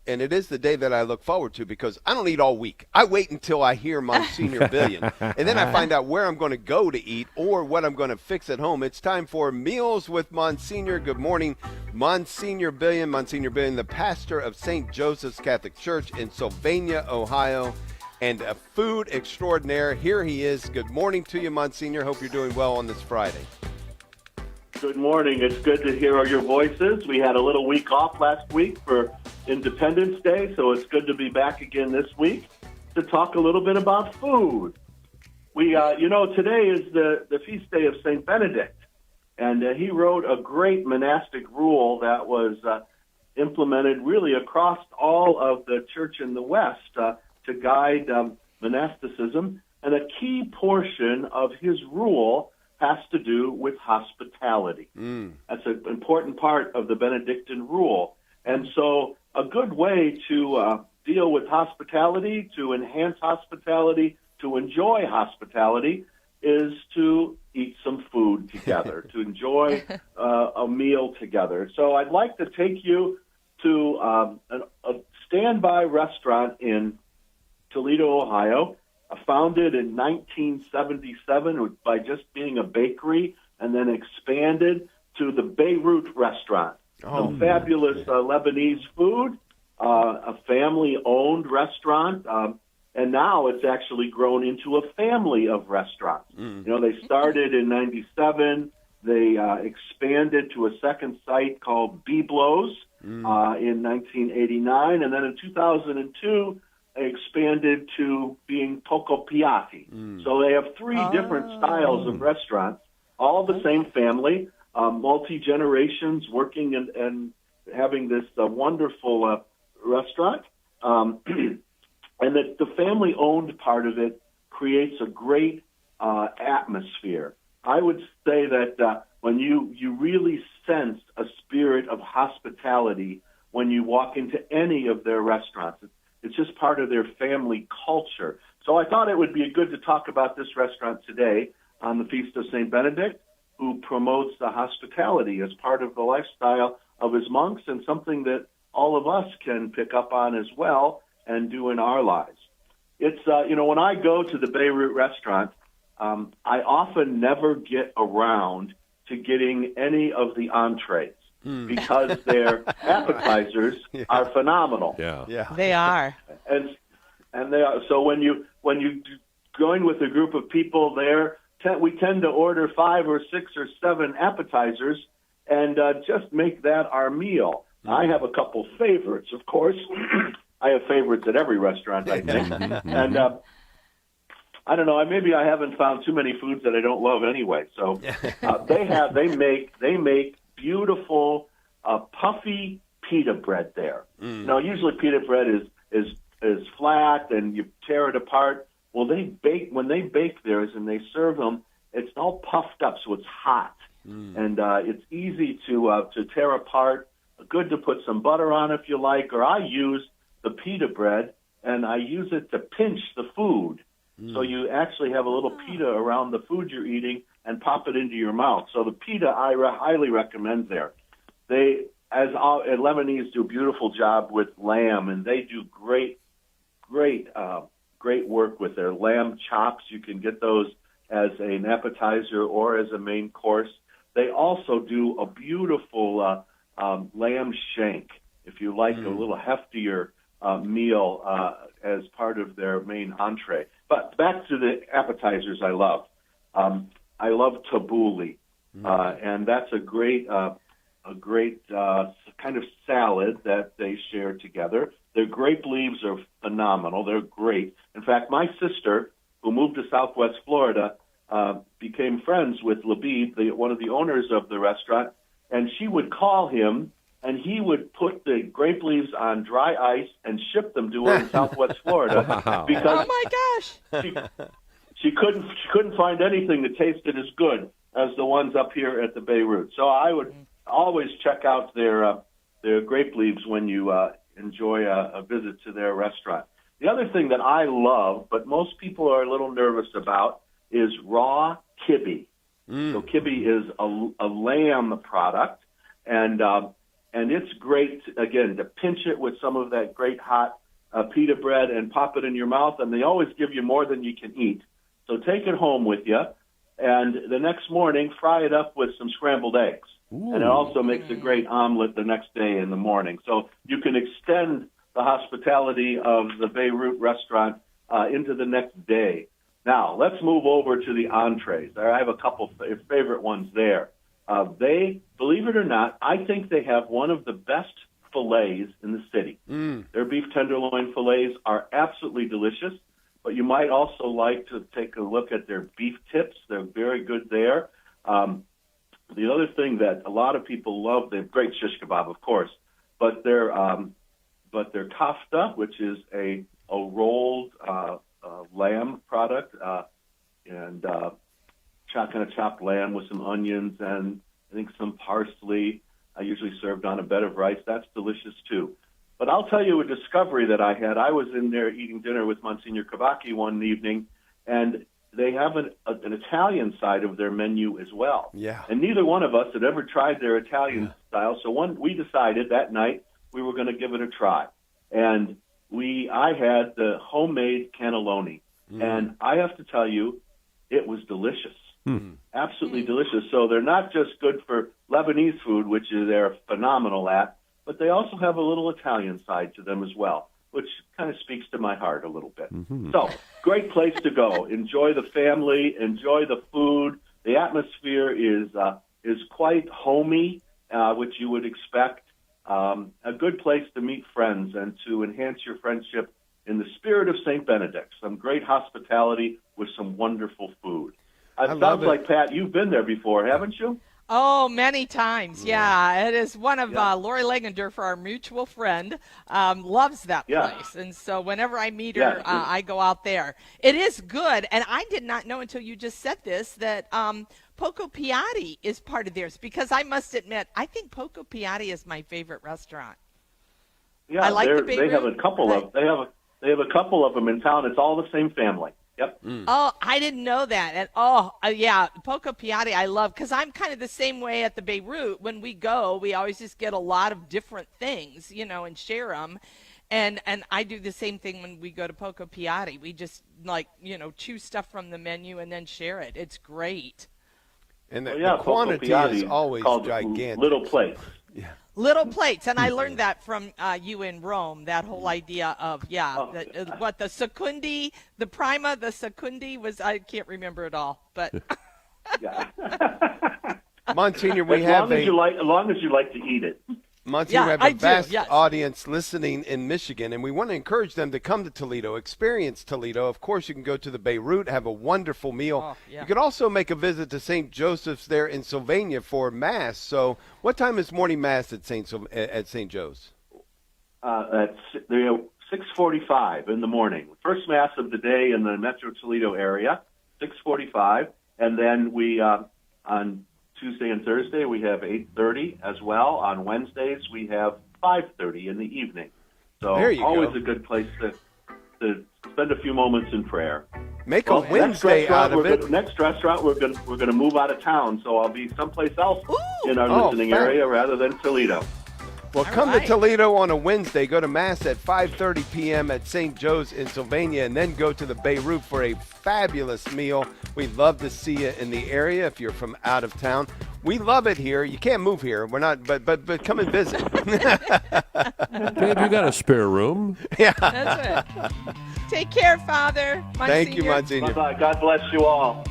and it is the day that I look forward to because I don't eat all week. I wait until I hear Monsignor Billian, and then I find out where I'm going to go to eat or what I'm going to fix at home. It's time for Meals with Monsignor. Good morning, Monsignor Billian. Monsignor Billian, the pastor of St. Joseph's Catholic Church in Sylvania, Ohio, and a food extraordinaire. Here he is. Good morning to you, Monsignor. Hope you're doing well on this Friday. Good morning. It's good to hear your voices. We had a little week off last week for Independence Day, so it's good to be back again this week to talk a little bit about food. We, today is the feast day of St. Benedict, and he wrote a great monastic rule that was implemented really across all of the church in the West to guide monasticism, and a key portion of his rule has to do with hospitality. That's an important part of the Benedictine rule. And so a good way to deal with hospitality, to enhance hospitality, to enjoy hospitality, is to eat some food together, to enjoy a meal together. So I'd like to take you to a standby restaurant in Toledo, Ohio, founded in 1977 by just being a bakery and then expanded to the Beirut restaurant. Some fabulous Lebanese food, a family-owned restaurant, and now it's actually grown into a family of restaurants. They started in 97. They expanded to a second site called Biblos in 1989, and then in 2002, expanded to being Poco Piatti. So they have three different styles of restaurants, all the same family, multi-generations working and having this wonderful restaurant. And the family-owned part of it creates a great atmosphere. I would say that when you really sense a spirit of hospitality when you walk into any of their restaurants. It's just part of their family culture. So I thought it would be good to talk about this restaurant today on the Feast of St. Benedict, who promotes the hospitality as part of the lifestyle of his monks and something that all of us can pick up on as well and do in our lives. It's, when I go to the Beirut restaurant, I often never get around to getting any of the entrees. Because their appetizers are phenomenal. Yeah. They are. And they are. So when you join with a group of people there, we tend to order 5 or 6 or 7 appetizers and just make that our meal. I have a couple favorites, of course. I have favorites at every restaurant, I think. And I don't know. Maybe I haven't found too many foods that I don't love anyway. So they make beautiful puffy pita bread there. Usually pita bread is flat and you tear it apart. Well, when they bake theirs and they serve them, it's all puffed up, so it's hot and it's easy to tear apart. Good to put some butter on if you like, or I use the pita bread and I use it to pinch the food. So you actually have a little pita around the food you're eating and pop it into your mouth. So the pita I highly recommend there. They, as Lebanese, do a beautiful job with lamb, and they do great work with their lamb chops. You can get those as an appetizer or as a main course. They also do a beautiful lamb shank, if you like a little heftier meal as part of their main entree. But back to the appetizers I love. I love tabbouleh, and that's a great kind of salad that they share together. Their grape leaves are phenomenal. They're great. In fact, my sister, who moved to Southwest Florida, became friends with Labib, one of the owners of the restaurant, and she would call him, and he would put the grape leaves on dry ice and ship them to her in Southwest Florida because Oh my gosh! She couldn't find anything that tasted as good as the ones up here at the Beirut. So I would always check out their grape leaves when you enjoy a visit to their restaurant. The other thing that I love, but most people are a little nervous about, is raw kibbe. So kibbe is a lamb product, and and it's great, again, to pinch it with some of that great hot pita bread and pop it in your mouth, and they always give you more than you can eat. So take it home with you, and the next morning, fry it up with some scrambled eggs. Ooh. And it also makes a great omelet the next day in the morning. So you can extend the hospitality of the Beirut restaurant into the next day. Now, let's move over to the entrees. I have a couple favorite ones there. They, believe it or not, I think they have one of the best fillets in the city. Their beef tenderloin fillets are absolutely delicious, but you might also like to take a look at their beef tips. They're very good there. The other thing that a lot of people love, they have great shish kebab, of course, but their kafta, which is a rolled lamb product, and kind of chopped lamb with some onions and I think some parsley, usually served on a bed of rice. That's delicious too. But I'll tell you a discovery that I had. I was in there eating dinner with Monsignor Cavacchi one evening, and they have an Italian side of their menu as well. Yeah. And neither one of us had ever tried their Italian style, so we decided that night we were going to give it a try. And I had the homemade cannelloni, and I have to tell you, it was delicious. Absolutely delicious. So they're not just good for Lebanese food, which they're phenomenal at, but they also have a little Italian side to them as well, which kind of speaks to my heart a little bit. So, great place to go. Enjoy the family, enjoy the food. The atmosphere is quite homey, which you would expect. A good place to meet friends and to enhance your friendship in the spirit of St. Benedict. Some great hospitality with some wonderful food. It sounds like, Pat, you've been there before, haven't you? Oh, many times, yeah. It is one of Lori Legendorf, our mutual friend, loves that place. And so whenever I meet her, I go out there. It is good, and I did not know until you just said this that Poco Piatti is part of theirs, because I must admit, I think Poco Piatti is my favorite restaurant. Yeah, I like they have a couple of they have a couple of them in town. It's all the same family. Yep. Oh, I didn't know that. And Poco Piatti I love, because I'm kind of the same way at the Beirut. When we go, we always just get a lot of different things, and share them. And I do the same thing when we go to Poco Piatti. We just choose stuff from the menu and then share it. It's great. And the quantity is always gigantic. Little plates. Yeah. Little plates, and I learned that from you in Rome, that whole idea of, the secundi, the prima, the secundi was, I can't remember it all, but. Monsignor, as long as you like to eat it. Monsignor, we have a vast audience listening in Michigan, and we want to encourage them to come to Toledo, experience Toledo. Of course, you can go to the Beirut, have a wonderful meal. You can also make a visit to St. Joseph's there in Sylvania for Mass. So what time is morning Mass at St. Joe's? At 6:45 in the morning. First Mass of the day in the Metro Toledo area, 6:45. And then we, on Tuesday and Thursday, we have 8:30 as well. On Wednesdays, we have 5:30 in the evening. So always a good place to spend a few moments in prayer. Make a Wednesday out of it. Next restaurant, we're going to move out of town, so I'll be someplace else in our listening area rather than Toledo. Well, come to Toledo on a Wednesday. Go to Mass at 5:30 p.m. at St. Joe's in Sylvania, and then go to the Beirut for a fabulous meal. We'd love to see you in the area if you're from out of town. We love it here. You can't move here. We're not, but come and visit. Dave, you got a spare room? Yeah. That's it. Take care, Father. Monsignor. Thank you, Monsignor. Bye-bye. God bless you all.